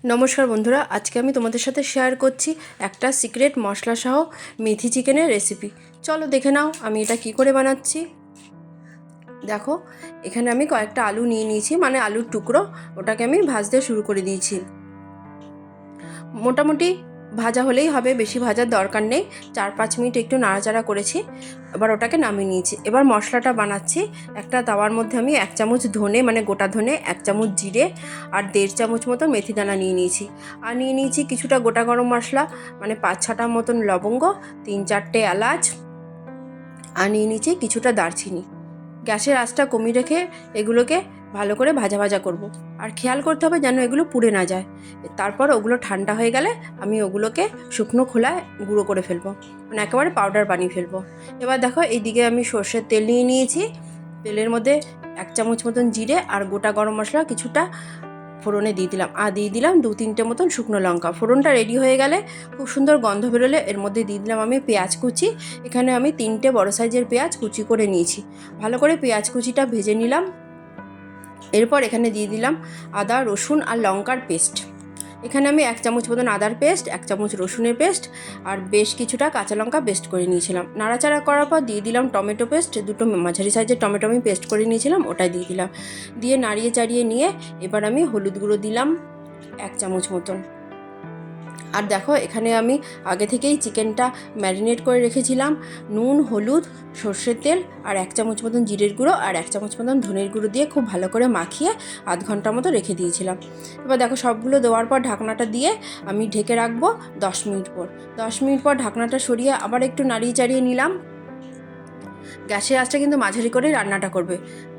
নমস্কার বন্ধুরা, আজকে আমি তোমাদের সাথে শেয়ার করছি একটা সিক্রেট মশলা সহ মেথি চিকেনের রেসিপি। চলো দেখে নাও আমি এটা কি করে বানাচ্ছি। দেখো, এখানে আমি কয়েকটা আলু নিয়ে নিয়েছি, মানে আলুর টুকরো। ওটাকে আমি ভাজতে শুরু করে দিয়েছি। মোটামুটি ভাজা হলেই হবে, বেশি ভাজার দরকার নেই। 4-5 মিনিট একটু নাড়াচাড়া করেছি, এবার ওটাকে নামিয়ে নিয়েছি। এবার মশলাটা বানাচ্ছি। একটা তাওয়ার মধ্যে আমি 1 চামচ ধনে, মানে গোটা ধনে, 1 চামচ জিরে আর 1.5 চামচ মতো মেথি দানা নিয়ে নিয়েছি। আর নিয়ে নিয়েছি কিছুটা গোটা গরম মশলা, মানে 5-6টা মতন লবঙ্গ, 3-4টে এলাচ, আর নিয়ে নিয়েছি কিছুটা দারচিনি। গ্যাসের আঁচটা কমিয়ে রেখে এগুলোকে ভালো করে ভাজা ভাজা করব। আর খেয়াল করতে হবে যেন এগুলো পুড়ে না যায়। তারপর ওগুলো ঠান্ডা হয়ে গেলে আমি ওগুলোকে শুকনো খোলায় গুঁড়ো করে ফেলবো, মানে একেবারে পাউডার বানিয়ে ফেলবো। এবার দেখো, এইদিকে আমি সর্ষের তেল নিয়ে নিয়েছি। তেলের মধ্যে 1 চামচ মতন জিরে আর গোটা গরম মশলা কিছুটা ফোড়নে দিয়ে দিলাম, আর দিয়ে দিলাম 2-3টে মতন শুকনো লঙ্কা। ফোড়নটা রেডি হয়ে গেলে, খুব সুন্দর গন্ধ বেরোলে এর মধ্যে দিয়ে দিলাম আমি পেঁয়াজ কুচি। এখানে আমি 3টে বড় সাইজের পেঁয়াজ কুচি করে নিয়েছি। ভালো করে পেঁয়াজ কুচিটা ভেজে নিলাম। এরপর এখানে দিয়ে দিলাম আদা, রসুন আর লঙ্কার পেস্ট। এখানে আমি 1 চামচ মতন আদার পেস্ট, 1 চামচ রসুনের পেস্ট আর বেশ কিছুটা কাঁচা লঙ্কা পেস্ট করে নিয়েছিলাম। নাড়াচাড়া করার পর দিয়ে দিলাম টমেটো পেস্ট, 2টো মাঝারি সাইজের টমেটো আমি পেস্ট করে নিয়েছিলাম, ওটাই দিয়ে দিলাম। দিয়ে নাড়িয়ে চাড়িয়ে নিয়ে এবার আমি হলুদ গুঁড়ো দিলাম 1 চামচ মতন। আর দেখো, এখানে আমি আগে থেকেই চিকেনটা ম্যারিনেট করে রেখেছিলাম। নুন, হলুদ, সর্ষের তেল আর 1 চামচ মতন জিরের গুঁড়ো আর 1 চামচ মতন ধনের গুঁড়ো দিয়ে খুব ভালো করে মাখিয়ে আধ ঘন্টা মতো রেখে দিয়েছিলাম। এবার দেখো, সবগুলো দেওয়ার পর ঢাকনাটা দিয়ে আমি ঢেকে রাখবো 10 মিনিট পর। 10 মিনিট পর ঢাকনাটা সরিয়ে আবার একটু নাড়িয়ে চাড়িয়ে নিলাম। গ্যাসের আঁচটা কিন্তু মাঝারি করে রান্নাটা করবে।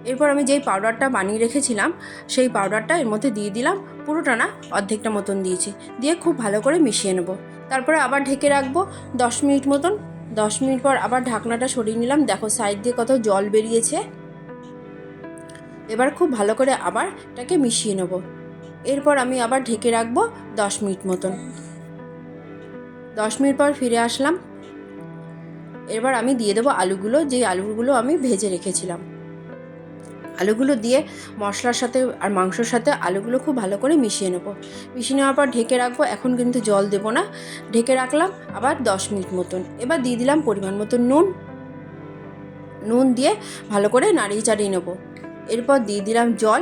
এরপর আমি যেই পাউডারটা বানিয়ে রেখেছিলাম সেই পাউডারটা এর মধ্যে দিয়ে দিলাম। পুরোটা না, অর্ধেকটা মতন দিয়েছি। দিয়ে খুব ভালো করে মিশিয়ে নেব। তারপরে আবার ঢেকে রাখবো 10 মিনিট মতন। 10 মিনিট পর আবার ঢাকনাটা সরিয়ে নিলাম। দেখো, সাইড দিয়ে কত জল বেরিয়েছে। এবার খুব ভালো করে আবার এটাকে মিশিয়ে নেব। এরপর আমি আবার ঢেকে রাখবো 10 মিনিট মতন। 10 মিনিট পর ফিরে আসলাম। এবার আমি দিয়ে দেবো আলুগুলো, যেই আলুগুলো আমি ভেজে রেখেছিলাম। আলুগুলো দিয়ে মশলার সাথে আর মাংসর সাথে আলুগুলো খুব ভালো করে মিশিয়ে নেবো। মিশিয়ে নেওয়ার পর ঢেকে রাখবো। এখন কিন্তু জল দেবো না, ঢেকে রাখলাম আবার 10 মিনিট মতন। এবার দিয়ে দিলাম পরিমাণ মতন নুন দিয়ে ভালো করে নাড়িয়ে চাড়িয়ে নেবো। এরপর দিয়ে দিলাম জল।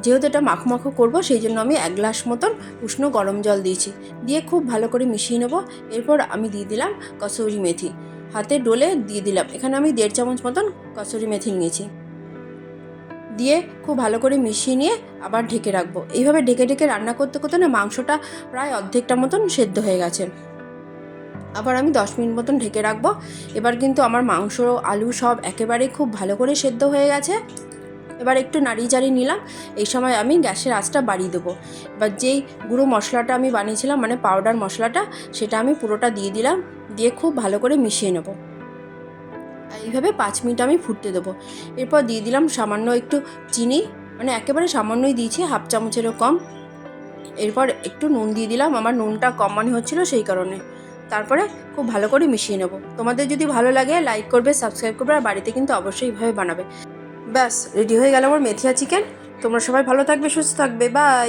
যেহেতু এটা মাখো মাখো করবো, সেই জন্য আমি 1 গ্লাস মতন উষ্ণ গরম জল দিয়েছি। দিয়ে খুব ভালো করে মিশিয়ে নেবো। এরপর আমি দিয়ে দিলাম কসুরি মেথি, হাতে ডলে দিয়ে দিলাম। এখানে আমি 1.5 চামচ মতন কসুরি মেথি নিয়েছি। দিয়ে খুব ভালো করে মিশিয়ে নিয়ে আবার ঢেকে রাখবো। এইভাবে ঢেকে ঢেকে রান্না করতে করতে না, মাংসটা প্রায় অর্ধেকটা মতন সেদ্ধ হয়ে গেছে। আবার আমি 10 মিনিট মতন ঢেকে রাখবো। এবার কিন্তু আমার মাংস, আলু সব একেবারে খুব ভালো করে সেদ্ধ হয়ে গেছে। এবার একটু নাড়িয়ে চাড়িয়ে নিলাম। এই সময় আমি গ্যাসের আঁচটা বাড়িয়ে দেবো। এবার যেই গুঁড়ো মশলাটা আমি বানিয়েছিলাম, মানে পাউডার মশলাটা, সেটা আমি পুরোটা দিয়ে দিলাম। দিয়ে খুব ভালো করে মিশিয়ে নেবো। এইভাবে 5 মিনিট আমি ফুটতে দেবো। এরপর দিয়ে দিলাম সামান্য একটু চিনি, মানে একেবারে সামান্যই দিয়েছি, 1/2 চামচেরও কম। এরপর একটু নুন দিয়ে দিলাম, আমার নুনটা কম মনে হচ্ছিলো সেই কারণে। তারপরে খুব ভালো করে মিশিয়ে নেবো। তোমাদের যদি ভালো লাগে লাইক করবে, সাবস্ক্রাইব করবে, আর বাড়িতে কিন্তু অবশ্যই এইভাবে বানাবে। ব্যাস, রেডি হয়ে গেল আমার মেথিয়া চিকেন। তোমরা সবাই ভালো থাকবে, সুস্থ থাকবে, বাই।